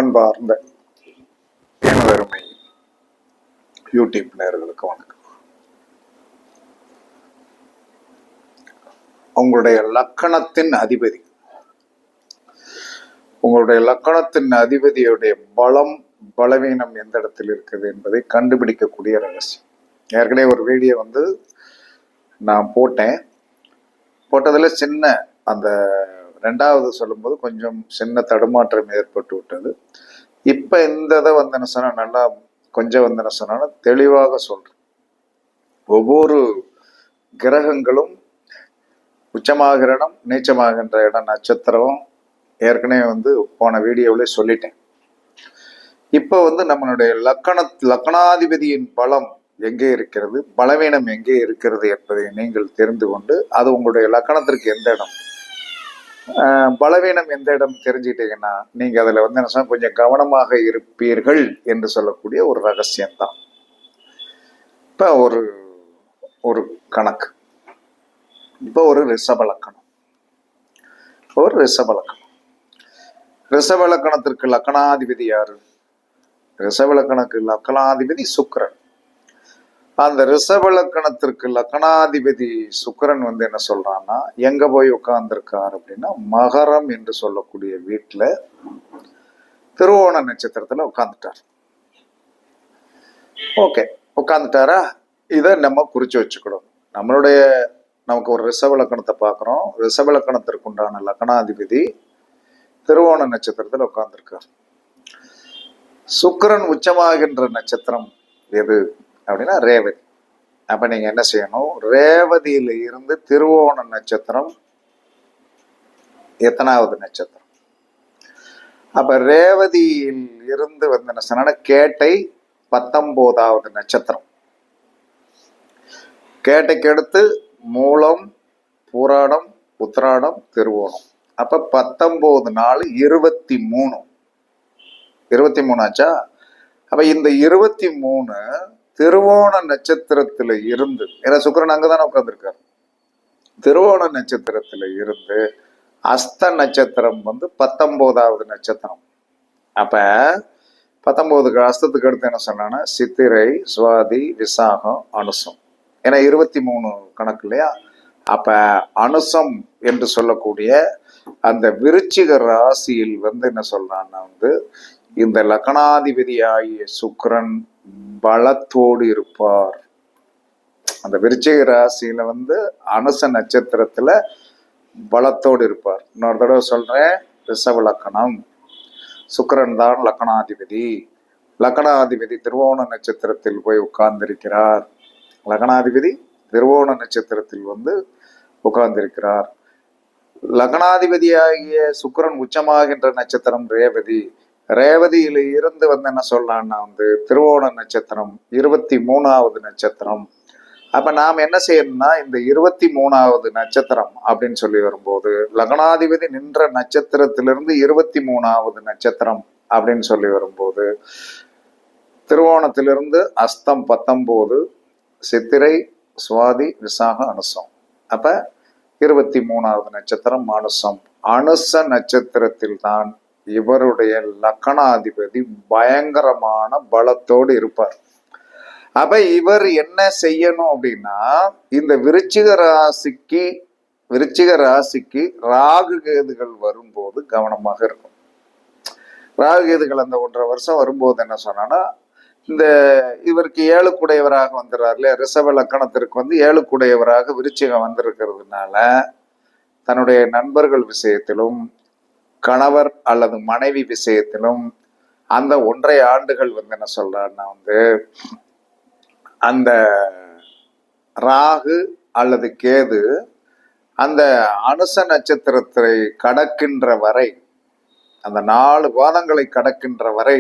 அன்பார்ந்த எனதருமை யூடியூப் நேயர்களுக்கு வணக்கம். உங்களுடைய லக்கணத்தின் அதிபதியுடைய பலம் பலவீனம் எந்த இடத்தில் இருக்குது என்பதை கண்டுபிடிக்கக்கூடிய ரகசியம். ஏற்கனவே ஒரு வீடியோ நான் போட்டதுல சின்ன அந்த ரெண்டாவது சொல்லும்போது கொஞ்சம் சின்ன தடுமாற்றம் ஏற்பட்டு விட்டது. இப்ப இந்த இதை என்ன சொன்னா நல்லா கொஞ்சம் என்ன சொன்னா தெளிவாக சொல்றேன். ஒவ்வொரு கிரகங்களும் உச்சமாகிற இடம் நீச்சமாகின்ற இடம் நட்சத்திரம் ஏற்கனவே போன வீடியோவிலே சொல்லிட்டேன். இப்ப நம்மளுடைய லக்கணாதிபதியின் பலம் எங்கே இருக்கிறது, பலவீனம் எங்கே இருக்கிறது என்பதை நீங்கள் தெரிந்து கொண்டு அது உங்களுடைய லக்கணத்திற்கு எந்த இடம், பலவீனம் எந்த இடம் தெரிஞ்சுக்கிட்டீங்கன்னா நீங்க அதுல என்ன சொன்னா கொஞ்சம் கவனமாக இருப்பீர்கள் என்று சொல்லக்கூடிய ஒரு ரகசியம்தான். இப்ப ஒரு கணக்கு, இப்ப ஒரு ரிஷப லக்கணம், ரிஷப லக்கணத்திற்கு லக்கணாதிபதி யாரு? ரிஷப லக்கணாதிபதி சுக்கிரன். அந்த ரிஷப லக்கணத்திற்கு லக்கணாதிபதி சுக்கிரன் என்ன சொல்றான்னா எங்க போய் உட்கார்ந்துருக்கார் அப்படின்னா மகரம் என்று சொல்லக்கூடிய வீட்டுல திருவோண நட்சத்திரத்துல உட்கார்ந்துட்டார். ஓகே, உட்கார்ந்துட்டாரா? இதை நம்ம குறிச்சு வச்சுக்கணும். நமக்கு ஒரு ரிஷப லக்கணத்தை பார்க்கிறோம். ரிஷப லக்கணத்திற்கு உண்டான லக்கணாதிபதி திருவோண நட்சத்திரத்துல உட்கார்ந்துருக்கார். சுக்கிரன் உச்சமாகின்ற நட்சத்திரம் எது அப்படின்னா ரேவதி. அப்ப நீங்க என்ன செய்யணும், ரேவதியில இருந்து திருவோண நட்சத்திரம் எத்தனாவது நட்சத்திரம்? அப்ப ரேவதியில் இருந்து என்ன சொன்னா கேட்டை 19வது நட்சத்திரம். கேட்டைக்கு அடுத்து மூலம், பூராடம், உத்திராடம், திருவோணம். அப்ப 19 நாள் 23 ஆச்சா? அப்ப இந்த 23 திருவோண நட்சத்திரத்துல இருந்து, ஏன்னா சுக்கிரன் அங்கதானே உட்கார்ந்துருக்காரு, திருவோண நட்சத்திரத்துல இருந்து அஸ்த நட்சத்திரம் 19வது நட்சத்திரம். அப்ப 19 அஸ்தத்துக்கு அடுத்து என்ன சொன்னா சித்திரை, சுவாதி, விசாகம், அனுசம். ஏன்னா 23 கணக்கு இல்லையா? அப்ப அனுசம் என்று சொல்லக்கூடிய அந்த விருச்சிக ராசியில் என்ன சொல்றான்னா இந்த லக்கணாதிபதி ஆகிய சுக்கிரன் பலத்தோடு இருப்பார். அந்த விருச்சிக ராசியில அனுச நட்சத்திரத்துல பலத்தோடு இருப்பார். இன்னொரு தடவை சொல்றேன், ரிஷப லக்கணம், சுக்கிரன் தான் லக்கணாதிபதி திருவோண நட்சத்திரத்தில் போய் உட்கார்ந்திருக்கிறார். லக்கணாதிபதி திருவோண நட்சத்திரத்தில் உட்கார்ந்திருக்கிறார். லக்னாதிபதியாகிய சுக்கிரன் உச்சமாகின்ற நட்சத்திரம் ரேவதி. ரேவதியில இருந்து என்ன சொல்றான்னா திருவோண நட்சத்திரம் 23வது நட்சத்திரம். அப்ப நாம் என்ன செய்யணும்னா இந்த 23வது நட்சத்திரம் அப்படின்னு சொல்லி வரும்போது லக்னாதிபதி நின்ற நட்சத்திரத்திலிருந்து 23வது நட்சத்திரம் அப்படின்னு சொல்லி வரும்போது திருவோணத்திலிருந்து அஸ்தம் 19, சித்திரை, சுவாதி, விசாகம், அனுசம். அப்ப 23வது நட்சத்திரம் அனுசம். அனுச நட்சத்திரத்தில் தான் இவருடைய லக்கணாதிபதி பயங்கரமான பலத்தோடு இருப்பார். அப்ப இவர் என்ன செய்யணும் அப்படின்னா இந்த விருச்சிக ராசிக்கு ராகு கேதுகள் வரும்போது கவனமாக இருக்கும். ராகு கேதுகள் அந்த 1.5 வருஷம் வரும்போது என்ன சொன்னா இவருக்கு 7 வந்துடுறாரு இல்லையா? ரிஷப லக்கணத்திற்கு 7 விருச்சிகம் வந்திருக்கிறதுனால தன்னுடைய நண்பர்கள் விஷயத்திலும் கணவர் அல்லது மனைவி விஷயத்திலும் அந்த 1.5 ஆண்டுகள் என்ன சொல்றாருன்னா அந்த ராகு அல்லது கேது அந்த அனுச நட்சத்திரத்தை கடக்கின்ற வரை, அந்த 4 பாதங்களை கடக்கின்ற வரை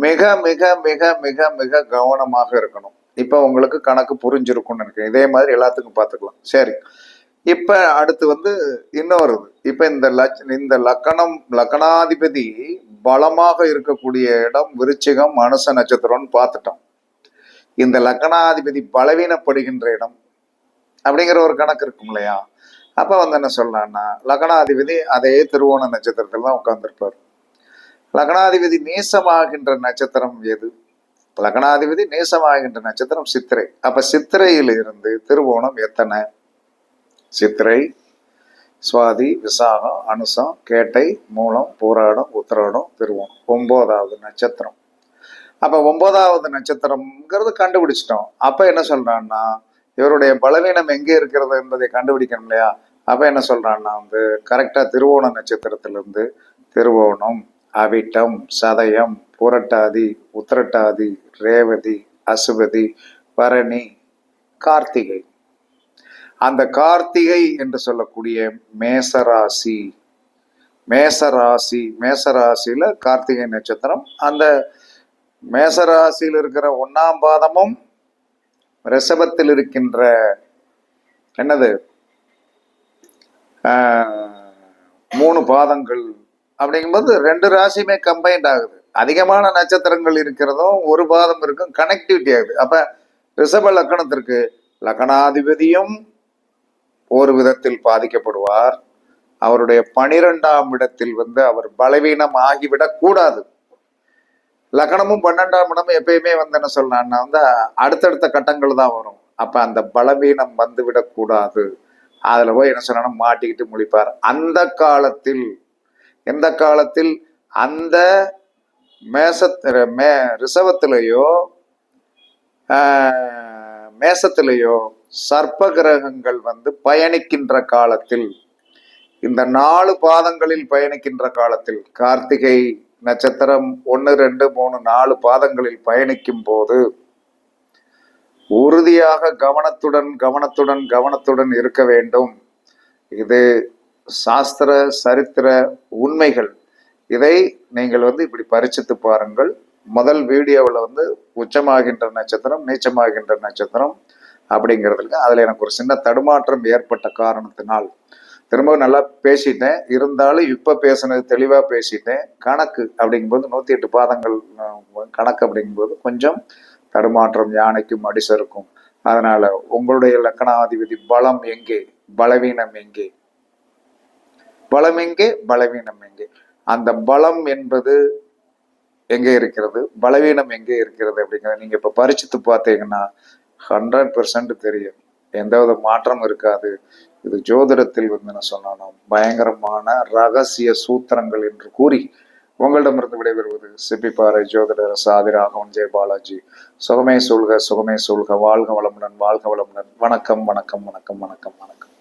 மிக மிக மிக மிக மிக கவனமாக இருக்கணும். இப்ப உங்களுக்கு கணக்கு புரிஞ்சிருக்கும்னு நினைக்கிறேன். இதே மாதிரி எல்லாத்துக்கும் பார்த்துக்கலாம். சரி, இப்ப அடுத்து இன்னொரு இப்ப இந்த லக்கணாதிபதி பலமாக இருக்கக்கூடிய இடம் விருச்சிகம், அனுச நட்சத்திரம்னு பார்த்துட்டோம். இந்த லக்கணாதிபதி பலவீனப்படுகின்ற இடம் அப்படிங்கிற ஒரு கணக்கு இருக்கும் இல்லையா? அப்ப என்ன சொல்லலாம்னா லக்கணாதிபதி அதே திருவோண நட்சத்திரத்துல தான் உட்கார்ந்துருப்பார். லக்னாதிபதி நேசமாகின்ற நட்சத்திரம் எது? லக்னாதிபதி நேசமாகின்ற நட்சத்திரம் சித்திரை. அப்ப சித்திரையில் இருந்து திருவோணம் எத்தனை? சித்திரை, சுவாதி, விசாகம், அனுசம், கேட்டை, மூலம், பூராடம், உத்திராடம், திருவோணம், 9வது நட்சத்திரம். அப்ப 9வது நட்சத்திரம்ங்கிறது கண்டுபிடிச்சிட்டோம். அப்ப என்ன சொல்றான்னா, இவருடைய பலவீனம் எங்கே இருக்கிறது என்பதை கண்டுபிடிக்கணும் இல்லையா? அப்ப என்ன சொல்றான்னா கரெக்டா திருவோண நட்சத்திரத்திலிருந்து திருவோணம், அவிட்டம், சதயம், புரட்டாதி, உத்திரட்டாதி, ரேவதி, அசுபதி, பரணி, கார்த்திகை. அந்த கார்த்திகை என்று சொல்லக்கூடிய மேசராசி, மேசராசியில கார்த்திகை நட்சத்திரம். அந்த மேசராசியில் இருக்கிற 1ஆம் பாதமும் ரிஷபத்தில் இருக்கின்ற என்னது 3 பாதங்கள் அப்படிங்கும்போது 2 ராசியுமே கம்பைன்ட் ஆகுது. அதிகமான நட்சத்திரங்கள் இருக்கிறதும் ஒரு பாதம் இருக்கும், கனெக்டிவிட்டி ஆகுது. அப்ப ரிஷப லக்கணத்திற்கு லக்னாதிபதியும் ஒரு விதத்தில் பாதிக்கப்படுவார். அவருடைய 12ஆம் இடத்தில் அவர் பலவீனம் ஆகிவிடக் கூடாது. லக்னமும் 12ஆம் இடமும் எப்பயுமே என்ன சொல்லலாம்னா அடுத்தடுத்த கட்டங்கள் தான் வரும். அப்ப அந்த பலவீனம் விடக்கூடாது. அதுல போய் என்ன சொன்னா மாட்டிக்கிட்டு முழிப்பார். அந்த காலத்தில், எந்த காலத்தில்? அந்த ரிஷபத்திலேயோ மேசத்திலேயோ சர்ப்ப கிரகங்கள் பயணிக்கின்ற காலத்தில், இந்த 4 பாதங்களில் பயணிக்கின்ற காலத்தில், கார்த்திகை நட்சத்திரம் 1, 2, 3, 4 பாதங்களில் பயணிக்கும் போது உறுதியாக கவனத்துடன் இருக்க வேண்டும். இது சாஸ்திர சரித்திர உண்மைகள். இதை நீங்கள் இப்படி பரிசித்து பாருங்கள். முதல் வீடியோவில் உச்சமாகின்ற நட்சத்திரம், நீச்சமாகின்ற நட்சத்திரம் அப்படிங்கிறதுக்கு அதுல எனக்கு ஒரு சின்ன தடுமாற்றம் ஏற்பட்ட காரணத்தினால் திரும்ப நல்லா பேசிட்டேன். இருந்தாலும் இப்ப பேசுனது தெளிவா பேசிட்டேன். கணக்கு அப்படிங்கும்போது 108 பாதங்கள் கணக்கு அப்படிங்கும்போது கொஞ்சம் தடுமாற்றம், யானைக்கும் அடிசருக்கும். அதனால உங்களுடைய லக்னாதிபதி பலம் எங்கே, பலவீனம் எங்கே, பலம் எங்கே, பலவீனம் எங்கே, அந்த பலம் என்பது எங்கே இருக்கிறது, பலவீனம் எங்கே இருக்கிறது அப்படிங்கிறத நீங்க இப்ப பரிசித்து பார்த்தீங்கன்னா 100% தெரியும். எந்தவித மாற்றம் இருக்காது. இது ஜோதிடத்தில் நான் சொன்னாலும் பயங்கரமான ரகசிய சூத்திரங்கள் என்று கூறி உங்களிடமிருந்து விடைபெறுவது சிப்பிப்பாறை ஜோதிடர் சாதிராகவன் ஜெயபாலாஜி. சுகமே சூழ்க, சுகமே சூழ்க. வாழ்க வளமுடன், வாழ்க வளமுடன். வணக்கம், வணக்கம், வணக்கம், வணக்கம், வணக்கம்.